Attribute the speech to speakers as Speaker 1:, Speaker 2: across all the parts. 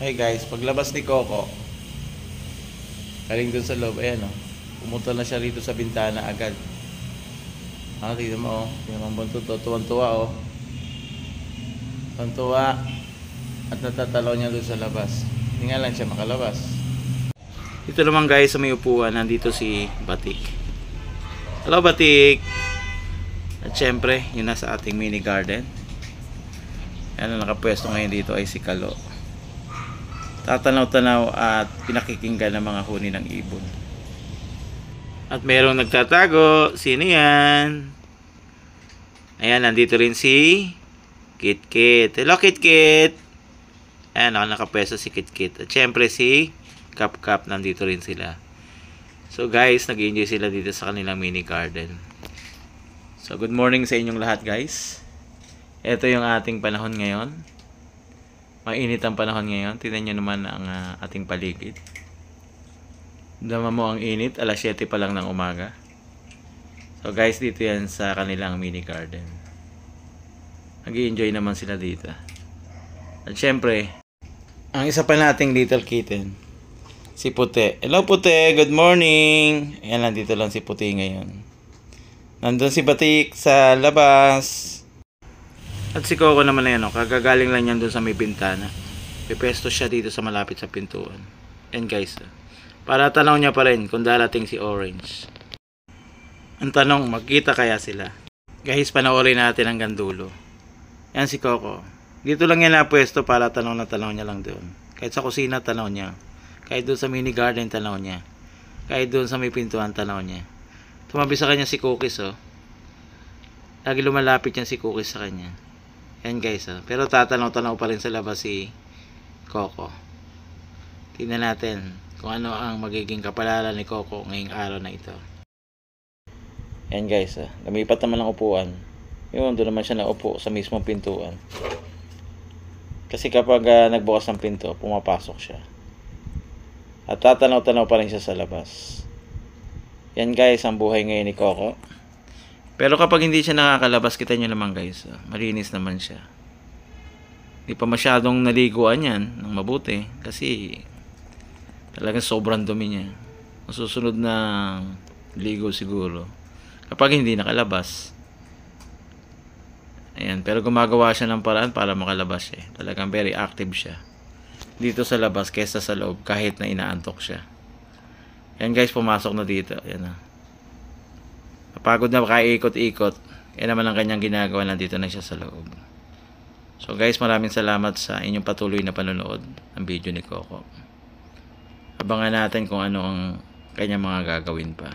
Speaker 1: Hey guys, paglabas ni Coco, galing dun sa loob, ayan o. Pumunta na siya rito sa bintana agad. Tignan mo o. Yung buntot o, tuwan-tuwa o. Tuwan-tuwa. At natatalaw niya dun sa labas. Hindi nga lang siya makalabas. Dito naman guys, sa may upuan, nandito si Batik. Hello Batik! At syempre, yun na sa ating mini garden. Ayan na nakapwesto ngayon dito ay si Kalo. Tatanaw-tanaw at pinakikinggan ng mga huni ng ibon. At merong nagtatago. Sino yan? Ayan, nandito rin si Kit-Kit. Hello Kit-Kit! Ayan, nakapwesto si Kit-Kit. At syempre si Kap-Kap, nandito rin sila. So guys, nag-enjoy sila dito sa kanilang mini garden. So good morning sa inyong lahat guys. Ito yung ating panahon ngayon. Mainit ang panahon ngayon. Tingnan nyo naman ang ating paligid. Dama mo ang init. Alas 7 pa lang ng umaga. So guys, dito yan sa kanilang mini garden. Nag-i-enjoy naman sila dito. At syempre, ang isa pa nating little kitten, si Puti. Hello Puti, good morning. Ayan, nandito lang si Puti ngayon. Nandun si Batik sa labas. At si Coco naman na yan, kagagaling lang yan doon sa may bintana. Pipesto siya dito sa malapit sa pintuan. And guys, para tanaw niya pa rin kung darating si Orange. Ang tanong, magkita kaya sila? Guys, panoorin natin hanggang dulo. Yan si Coco. Dito lang yan napwesto para tanaw na tanaw niya lang doon. Kahit sa kusina, tanaw niya. Kahit doon sa mini garden, tanaw niya. Kahit doon sa may pintuan, tanaw niya. Tumabi sa kanya si Cookies, oh. Lagi lumalapit yan si Cookies sa kanya. Yan guys, oh. Pero tatanaw-tanaw pa rin sa labas si Coco. Tingnan natin kung ano ang magiging kapalaran ni Coco ngayong araw na ito. Yan guys, oh. Lumipat naman ang upuan. Yun, doon naman siya naupo sa mismong pintuan. Kasi kapag nagbukas ng pinto, pumapasok siya. At tatanaw-tanaw pa rin siya sa labas. Yan guys, ang buhay ngayon ni Coco. Pero kapag hindi siya nakakalabas, kita nyo naman guys, malinis naman siya. Hindi pa masyadong naliguan yan ng mabuti kasi talagang sobrang dumi niya. Masusunod na ligo siguro kapag hindi nakalabas. Ayan, pero gumagawa siya ng paraan para makalabas siya. Talagang very active siya dito sa labas kaysa sa loob kahit na inaantok siya. Yan guys, pumasok na dito. Ayan na. Napagod na makaikot-ikot. Yan naman ang kanyang ginagawa. Nandito na siya sa loob. So guys, maraming salamat sa inyong patuloy na panonood ng video ni Coco. Abangan natin kung ano ang kanyang mga gagawin pa.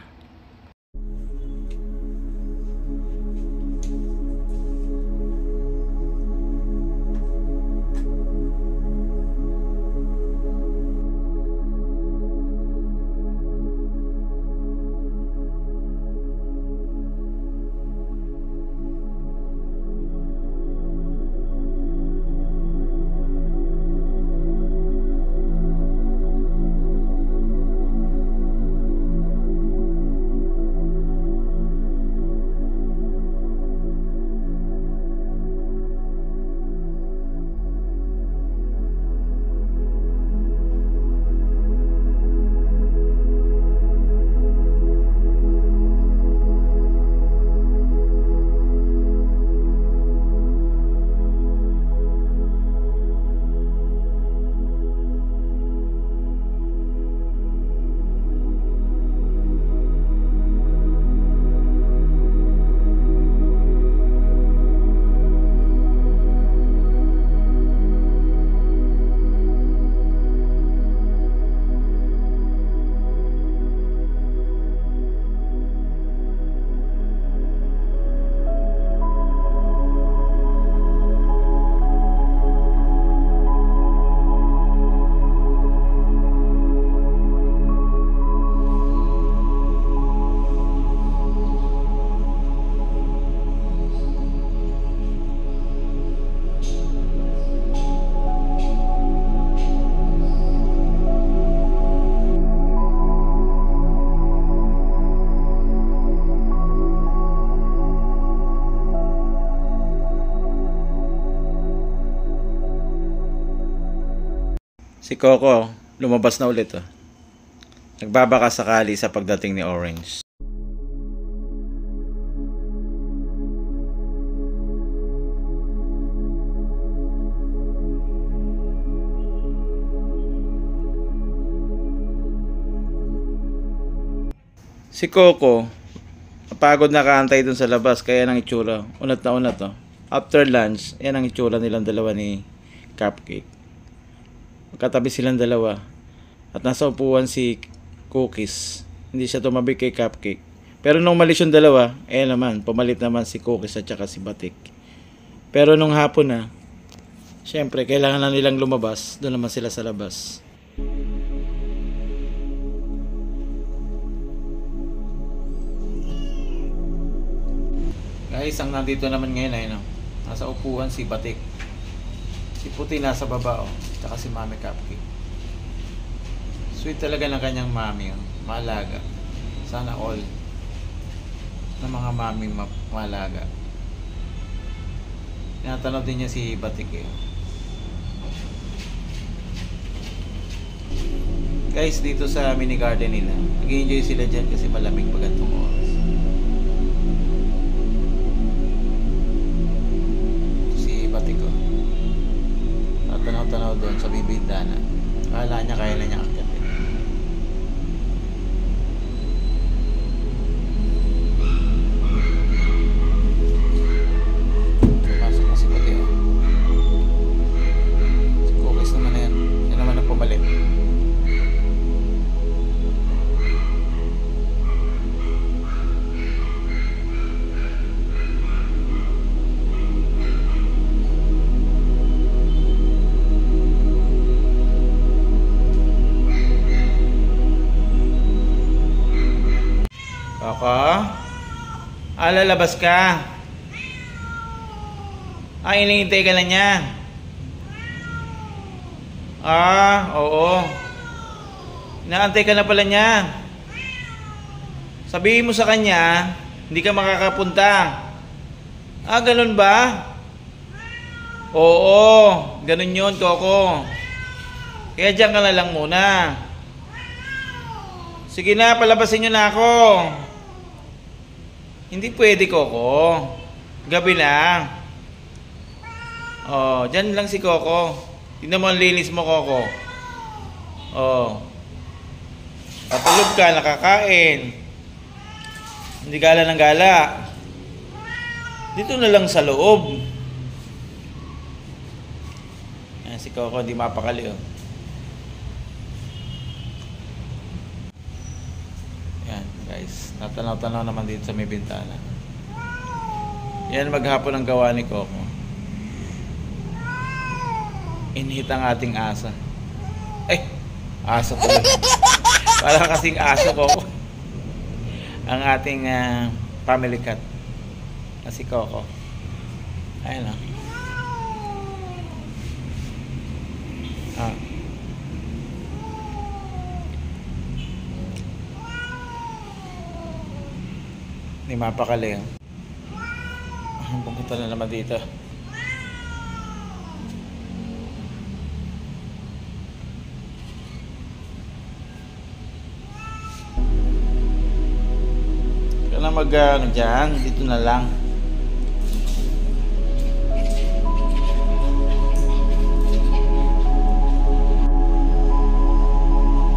Speaker 1: Si Coco, lumabas na ulit. Nagbabaka sakali sa pagdating ni Orange. Si Coco, napagod na kaantay dun sa labas, kaya nang itsura. Unat na unat, oh. After lunch, yan ang itsura nilang dalawa ni Cupcake. Magkatabi silang dalawa. At nasa upuan si Cookies. Hindi siya tumabi kay Cupcake. Pero nung umalis yung dalawa, naman, pumalit naman si Cookies at saka si Batik. Pero nung hapon na, syempre, kailangan na nilang lumabas. Doon naman sila sa labas. Guys, ang nandito naman ngayon ay nasa upuan si Batik. Si Puti nasa baba, tsaka si Mami Cupcake. Sweet talaga ng kanyang mami, maalaga. Sana all ng mga mami maalaga. Tinatanong din niya si Batik Guys, dito sa mini garden nila, nag-enjoy sila dyan kasi malamig pag gantong oras. Tanaw doon sa bibintana. Kala niya kaya na niya akyatin. Pumasok na si Puti Si Cookies naman na yan. Yan naman ang pumalit. Lalabas ka. Hinihintay ka na niya. Oo. Inaantay ka na pala niya. Sabihin mo sa kanya, hindi ka makakapunta. Ganun ba? Oo, ganun yun, Coco. Kaya diyan ka na lang muna. Sige na, palabasin nyo na ako. Hindi pwede, Coco. Gabi na. Dyan lang si Coco. Tingnan mo ang linis mo, Coco. Patulog ka, nakakain. Hindi gala ng gala. Dito na lang sa loob. Si Coco hindi mapakali, Guys, natanaw-tanaw naman dito sa may bintana. Yan maghapon ang gawa ni Coco. Inhit ang ating asa. Aso pala. Parang kasing aso, Coco. Ang ating family cat. Si Coco. Ayan Hindi mapakali. Pumunta na naman dito. Kaya na dyan. Dito na lang.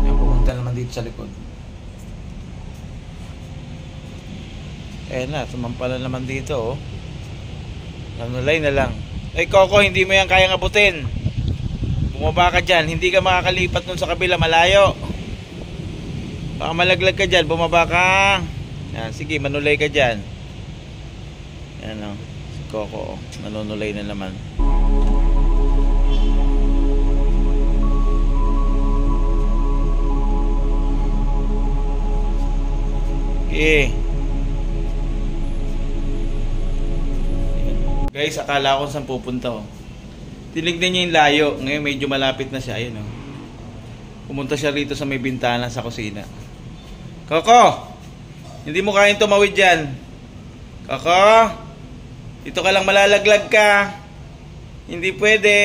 Speaker 1: Pumunta naman dito sa likod. Na, tumampala naman dito, Nanulay na lang. Coco, hindi mo yan kayang abutin. Bumaba ka dyan. Hindi ka makakalipat nun sa kabila, malayo. Baka malaglag ka dyan, bumaba ka. Sige, manulay ka dyan. Yan si Coco, nanunulay na naman. Guys, akala ko saan pupunta Tinignan niya yung layo. Ngayon medyo malapit na siya. Ayun Pumunta siya rito sa may bintana sa kusina. Coco! Hindi mo kayang tumawid dyan. Coco! Dito ka lang malalaglag ka. Hindi pwede.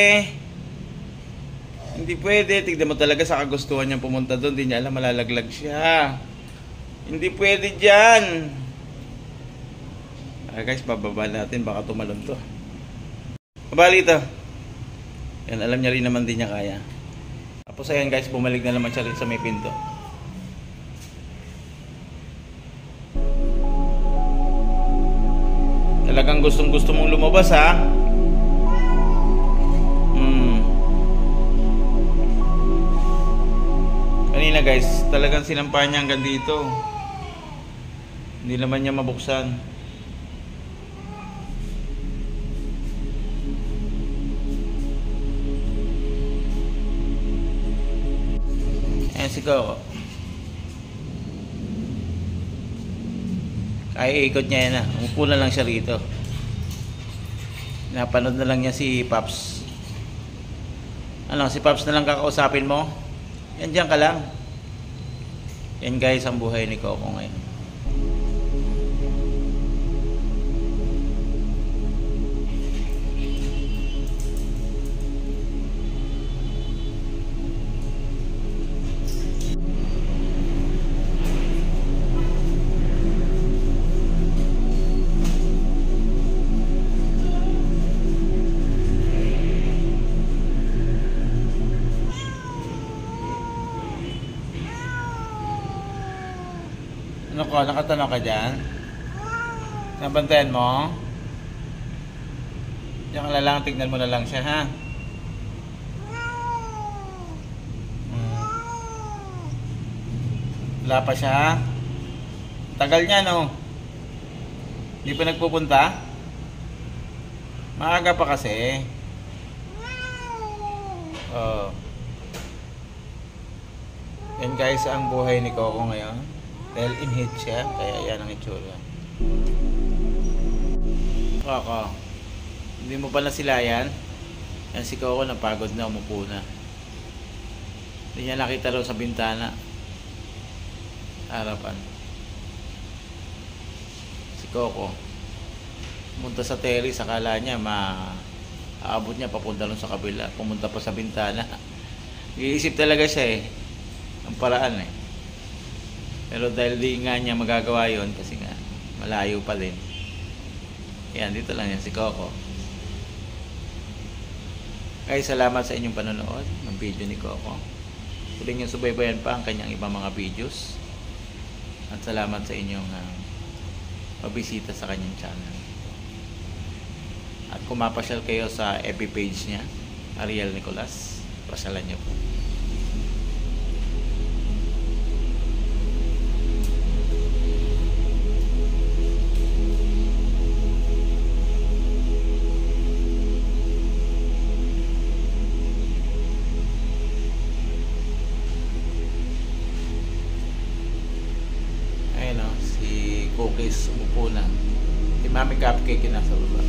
Speaker 1: Hindi pwede. Tignan mo talaga sa kagustuhan niyang pumunta doon. Hindi niya alam malalaglag siya. Hindi pwede dyan. Guys, bababa natin. Baka tumalon to. Babali ito. Yan, alam niya rin naman din niya kaya. Tapos ayan guys, bumalik na naman siya rin sa may pinto. Talagang gustong gusto mong lumabas ha. Kanina guys, talagang sinampahan niya hanggang dito. Hindi naman niya mabuksan. Ayan si Coco. Kaya ikot niya yan ha. Umupo na lang siya rito. Napanood na lang niya si Pops. Ano, si Pops na lang kakausapin mo? Yan dyan ka lang. Yan guys ang buhay ni Coco ngayon. Ano ko, nakatanong ka dyan? Nabantayan mo? Diyan ka lang, tignan mo na lang siya ha. Wala pa siya ha. Tagal niya no. Hindi pa nagpupunta? Maaga pa kasi. Oh. Yan guys ang buhay ni Coco ngayon. Dahil in-hit siya, kaya yan ang itsura. Coco, hindi mo pala sila yan? Yan si Coco napagod na, umupo na. Hindi niya nakita rin sa bintana. Harapan. Si Coco, pumunta sa terrace, akala niya aabot niya papunta rin sa kabila. Pumunta pa sa bintana. Iisip talaga siya eh. Ang paraan eh. Pero dahil di nga niya magagawa yon kasi nga malayo pa din. Yan, dito lang yan si Coco. Guys, salamat sa inyong panonood ng video ni Coco. Huling nyo subaybayan pa ang kanyang ibang mga videos. At salamat sa inyong pabisita sa kanyang channel. At kung mapasyal kayo sa FB page niya, Ariel Nicolas, pasyalan niyo po. Cookies umupo na. Si Mami Cupcake nasa baba.